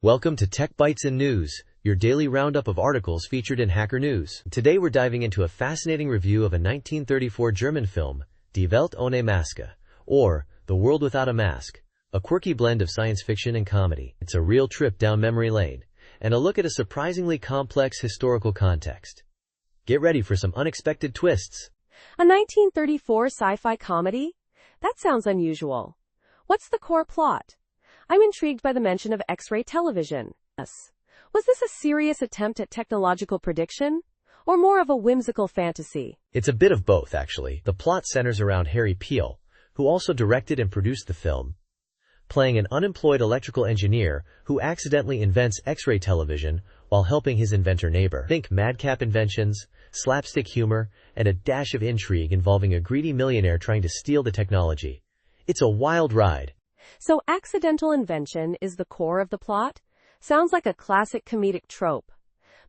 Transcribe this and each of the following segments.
Welcome to Tech Bytes and News, your daily roundup of articles featured in Hacker News. Today we're diving into a fascinating review of a 1934 German film, Die Welt ohne Maske, or The World Without a Mask, a quirky blend of science fiction and comedy. It's a real trip down memory lane, and a look at a surprisingly complex historical context. Get ready for some unexpected twists. A 1934 sci-fi comedy? That sounds unusual. What's the core plot? I'm intrigued by the mention of X-ray television. Was this a serious attempt at technological prediction, or more of a whimsical fantasy? It's a bit of both, actually. The plot centers around Harry Peel, who also directed and produced the film, playing an unemployed electrical engineer who accidentally invents X-ray television while helping his inventor neighbor. Think madcap inventions, slapstick humor, and a dash of intrigue involving a greedy millionaire trying to steal the technology. It's a wild ride. So accidental invention is the core of the plot? Sounds like a classic comedic trope.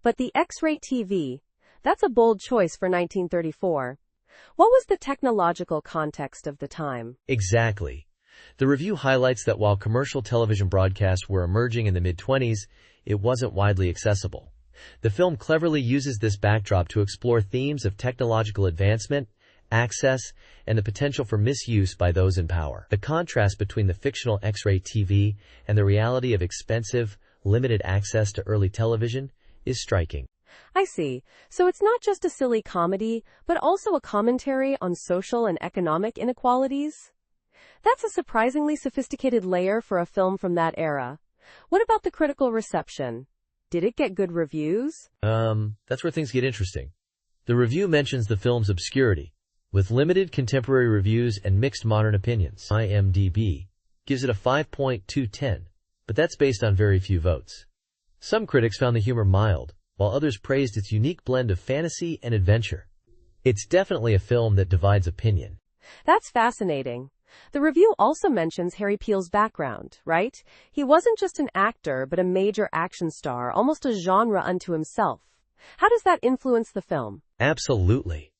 But the X-ray TV, that's a bold choice for 1934. What was the technological context of the time? Exactly. The review highlights that while commercial television broadcasts were emerging in the mid-20s, it wasn't widely accessible. The film cleverly uses this backdrop to explore themes of technological advancement, access, and the potential for misuse by those in power. The contrast between the fictional X-ray TV and the reality of expensive, limited access to early television is striking. I see. So it's not just a silly comedy, but also a commentary on social and economic inequalities? That's a surprisingly sophisticated layer for a film from that era. What about the critical reception? Did it get good reviews? That's where things get interesting. The review mentions the film's obscurity, with limited contemporary reviews and mixed modern opinions. IMDb gives it a 5.210, but that's based on very few votes. Some critics found the humor mild, while others praised its unique blend of fantasy and adventure. It's definitely a film that divides opinion. That's fascinating. The review also mentions Harry Peel's background, right? He wasn't just an actor, but a major action star, almost a genre unto himself. How does that influence the film? Absolutely.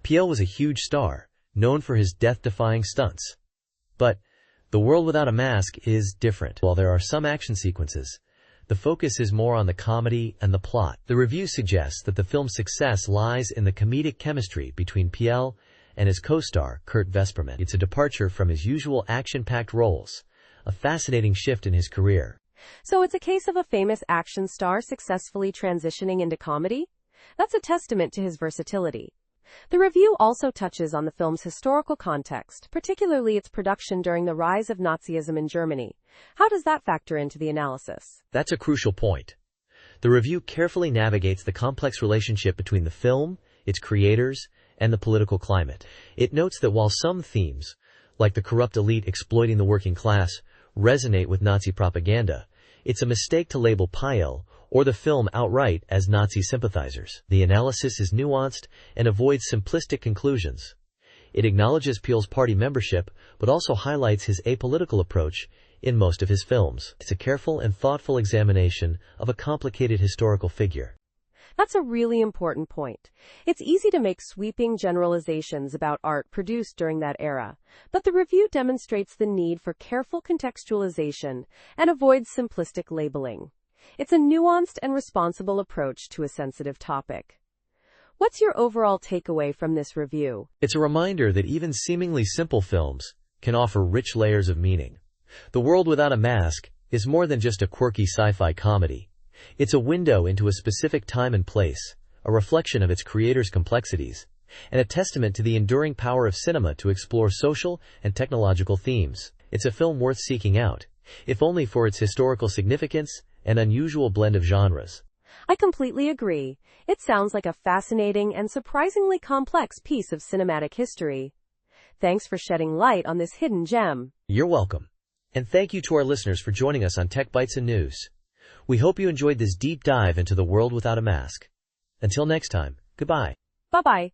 Peel was a huge star, known for his death-defying stunts. But The World Without a Mask is different. While there are some action sequences, the focus is more on the comedy and the plot. The review suggests that the film's success lies in the comedic chemistry between Peel and his co-star, Kurt Vesperman. It's a departure from his usual action-packed roles, a fascinating shift in his career. So it's a case of a famous action star successfully transitioning into comedy? That's a testament to his versatility. The review also touches on the film's historical context, particularly its production during the rise of Nazism in Germany. How does that factor into the analysis? That's a crucial point. The review carefully navigates the complex relationship between the film, its creators, and the political climate. It notes that while some themes, like the corrupt elite exploiting the working class, resonate with Nazi propaganda, it's a mistake to label Peel or the film outright as Nazi sympathizers. The analysis is nuanced and avoids simplistic conclusions. It acknowledges Peel's party membership, but also highlights his apolitical approach in most of his films. It's a careful and thoughtful examination of a complicated historical figure. That's a really important point. It's easy to make sweeping generalizations about art produced during that era, but the review demonstrates the need for careful contextualization and avoids simplistic labeling. It's a nuanced and responsible approach to a sensitive topic. What's your overall takeaway from this review? It's a reminder that even seemingly simple films can offer rich layers of meaning. The World Without a Mask is more than just a quirky sci-fi comedy. It's a window into a specific time and place, a reflection of its creator's complexities, and a testament to the enduring power of cinema to explore social and technological themes. It's a film worth seeking out, if only for its historical significance and unusual blend of genres. I completely agree. It sounds like a fascinating and surprisingly complex piece of cinematic history. Thanks for shedding light on this hidden gem. You're welcome. And thank you to our listeners for joining us on Tech Bytes and News. We hope you enjoyed this deep dive into The World Without a Mask. Until next time, goodbye. Bye-bye.